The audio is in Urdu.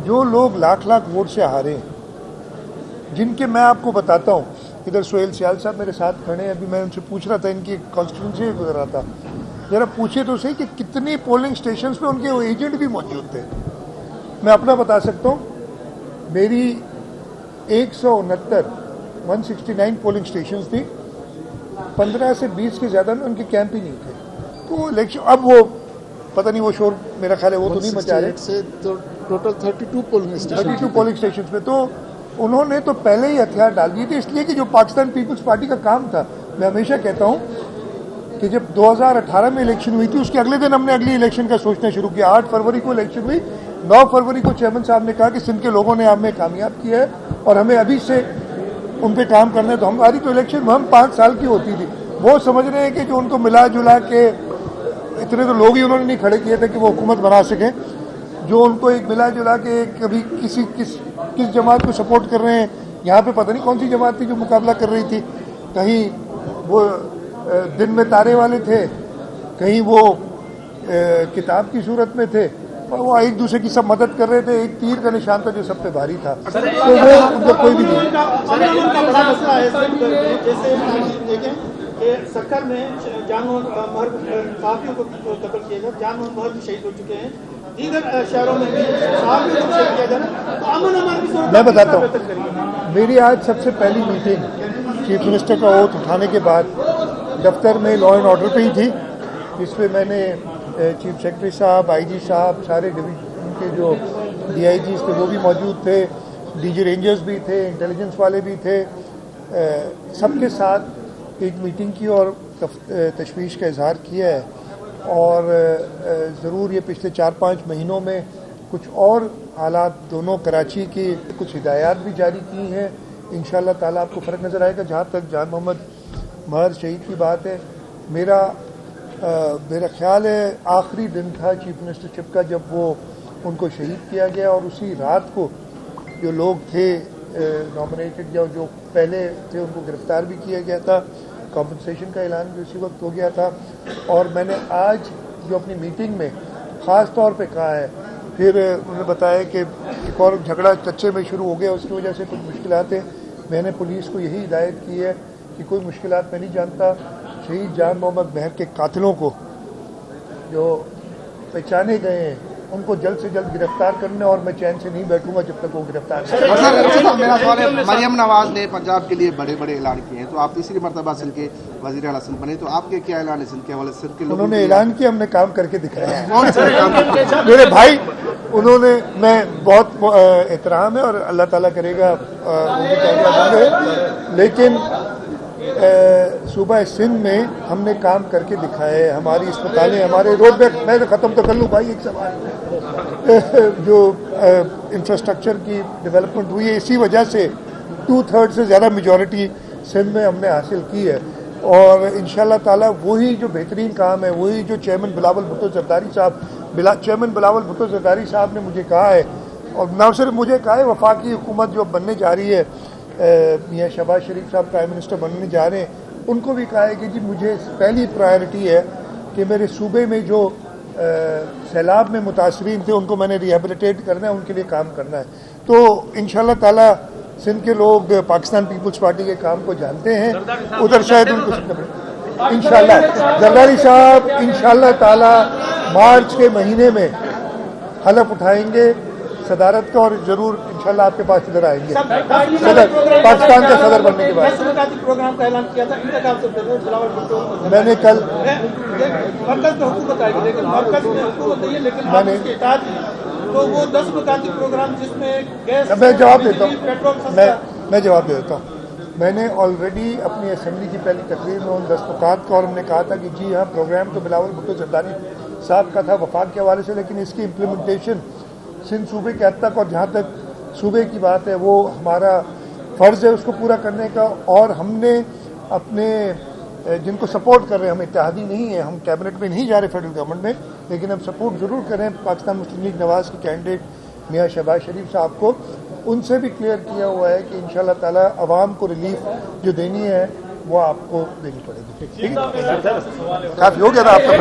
جو لوگ لاکھ لاکھ ووٹ سے ہارے ہیں، جن کے میں آپ کو بتاتا ہوں، ادھر سہیل سیال صاحب میرے ساتھ کھڑے ہیں، ابھی میں ان سے پوچھ رہا تھا ان کی کانسٹیٹوئنسی گزر رہا تھا، ذرا پوچھے تو صحیح کہ کتنی پولنگ اسٹیشنز پہ ان کے ایجنٹ بھی موجود تھے. میں اپنا بتا سکتا ہوں، میری 169 پولنگ اسٹیشنز تھی، 15 سے 20 کے زیادہ میں ان کے کیمپ ہی نہیں تھے. تو الیکشن اب وہ پتہ نہیں وہ شور میرا خیال ہے وہ تو نہیں مچا رہے سے ٹوٹل 32 پولنگ اسٹیشنز پہ. تو انہوں نے تو پہلے ہی ہتھیار ڈال دیے تھے، اس لیے کہ جو پاکستان پیپلز پارٹی کا کام تھا، میں ہمیشہ کہتا ہوں کہ جب 2018 میں الیکشن ہوئی تھی اس کے اگلے دن ہم نے اگلی الیکشن کا سوچنا شروع کیا. 8 فروری کو الیکشن ہوئی، 9 فروری کو چیئرمین صاحب نے کہا کہ سندھ کے لوگوں نے ہمیں کامیاب کیا ہے اور ہمیں ابھی سے ان پہ کام کرنا ہے. تو ہماری تو الیکشن ہم 5 سال کی ہوتی تھی. وہ سمجھ رہے ہیں کہ جو ان کو ملا جلا کے اتنے تو لوگ ہی انہوں نے نہیں کھڑے کیے تھے کہ وہ حکومت بنا سکیں، جو ان کو ایک ملا جلا کے کبھی کس جماعت کو سپورٹ کر رہے ہیں. یہاں پہ پتہ نہیں کون سی جماعت تھی جو مقابلہ کر رہی تھی، کہیں وہ دن میں تارے والے تھے، کہیں وہ کتاب کی صورت میں تھے، اور وہ ایک دوسرے کی سب مدد کر رہے تھے. ایک تیر کا نشان تھا جو سب پہ بھاری تھا، تو وہ ان کا کوئی بھی نہیں. سکر میں جان مہر صحافیوں کو قتل کیا گیا، جان مہر بھی شہید ہو چکے ہیں، دیگر شہروں میں بھی صحافیوں کو شہید کیا جا رہا ہے. امن امان کی صورت میں بتاتا ہوں، میری آج سب سے پہلی میٹنگ چیف منسٹر کا اوتھ اٹھانے کے بعد دفتر میں لا اینڈ آرڈر پہ ہی تھی، جس پہ میں نے چیف سیکرٹری صاحب، آئی جی صاحب، سارے ڈویژن کے جو ڈی آئی جیز تھے وہ بھی موجود تھے، ڈی جی رینجرز بھی تھے، انٹیلیجنس والے بھی تھے، سب کے ساتھ ایک میٹنگ کی اور تشویش کا اظہار کیا ہے. اور ضرور یہ پچھلے 4-5 مہینوں میں کچھ اور حالات دونوں کراچی کی کچھ ہدایات بھی جاری کی ہیں. انشاءاللہ تعالیٰ آپ کو فرق نظر آئے گا. جہاں تک جان محمد مہر شہید کی بات ہے، میرا خیال ہے آخری دن تھا چیف منسٹرشپ کا جب وہ ان کو شہید کیا گیا، اور اسی رات کو جو لوگ تھے نامنیٹڈ یا جو پہلے تھے ان کو گرفتار بھی کیا گیا تھا. کمپنسیشن کا اعلان بھی اسی وقت ہو گیا تھا. اور میں نے آج جو اپنی میٹنگ میں خاص طور پہ کہا ہے، پھر انہوں نے بتایا کہ ایک اور جھگڑا چچے میں شروع ہو گیا، اس کی وجہ سے کچھ مشکلات ہیں. میں نے پولیس کو یہی ہدایت کی ہے کہ کوئی مشکلات میں نہیں جانتا. شہید جان محمد مہر کے قاتلوں کو جو پہچانے گئے ہیں ان کو جلد سے جلد گرفتار کرنا، اور میں چین سے نہیں بیٹھوں گا جب تک وہ گرفتار نہیں. میرا سوال ہے، مریم نواز نے پنجاب کے لیے بڑے بڑے اعلان کیے ہیں، تو آپ تیسری مرتبہ سندھ کے وزیر اعلیٰ سندھ بنے، تو آپ کے کیا اعلان ہے سندھ کے حوالے سے؟ انہوں نے اعلان کیا، ہم نے کام کر کے دکھایا. میرے بھائی انہوں نے، میں بہت احترام ہے اور اللہ تعالیٰ کرے گا وہ بھی کامیاب ہوں گے، لیکن صوبہ سندھ میں ہم نے کام کر کے دکھایا ہے. ہماری اسپتالیں، ہمارے روڈ میپ، میں ختم تو کر لوں بھائی ایک سوال، جو انفراسٹرکچر کی ڈیولپمنٹ ہوئی ہے، اسی وجہ سے 2/3 سے زیادہ میجورٹی سندھ میں ہم نے حاصل کی ہے. اور انشاءاللہ تعالیٰ وہی جو بہترین کام ہے، وہی جو چیئرمین بلاول بھٹو زرداری صاحب نے مجھے کہا ہے، اور نہ صرف مجھے کہا ہے، وفاقی حکومت جو بننے جا رہی ہے، میاں شہباز شریف صاحب پرائم منسٹر بننے جا رہے ہیں، ان کو بھی کہا ہے کہ جی مجھے پہلی پرائرٹی ہے کہ میرے صوبے میں جو سیلاب میں متاثرین تھے ان کو میں نے ریہیبلیٹیٹ کرنا ہے، ان کے لیے کام کرنا ہے. تو انشاءاللہ تعالیٰ سندھ کے لوگ پاکستان پیپلز پارٹی کے کام کو جانتے ہیں، ادھر شاید ان کو انشاءاللہ زرداری صاحب انشاءاللہ تعالیٰ مارچ کے مہینے میں حلف اٹھائیں گے صدارت کا، اور ضرور انشاءاللہ آپ کے پاس ادھر آئیں گے صدر پاکستان کا صدر بننے کے بعد. پروگرام کا اعلان کیا تھا، انتخاب سے پہلے بلاول بھٹو میں نے کل مرکز میں حکومت آئے گی، لیکن مرکز میں حکومت نہیں ہے، لیکن آپ اس کے اطاعت تو وہ 10 نکاتی پروگرام جس میں گیس، میں جواب دیتا ہوں، میں جواب دے دیتا ہوں. میں نے آلریڈی اپنی اسمبلی کی پہلی تقریر میں ان 10 نکات کا، اور ہم نے کہا تھا کہ جی ہاں پروگرام تو بلاول بھٹو زرداری صاحب کا تھا وفاق کے حوالے سے، لیکن اس کی امپلیمنٹیشن سندھ صوبے کے حد تک، اور جہاں تک صوبے کی بات ہے وہ ہمارا فرض ہے اس کو پورا کرنے کا. اور ہم نے اپنے جن کو سپورٹ کر رہے ہیں، ہم اتحادی نہیں ہیں، ہم کیبنٹ میں نہیں جا رہے فیڈرل گورنمنٹ میں، لیکن ہم سپورٹ ضرور کریں پاکستان مسلم لیگ نواز کے کینڈیڈیٹ میاں شہباز شریف صاحب کو. ان سے بھی کلیئر کیا ہوا ہے کہ انشاءاللہ تعالیٰ عوام کو ریلیف جو دینی ہے وہ آپ کو دینی پڑے گی. ٹھیک ہے، کافی ہو گیا تھا آپ کا.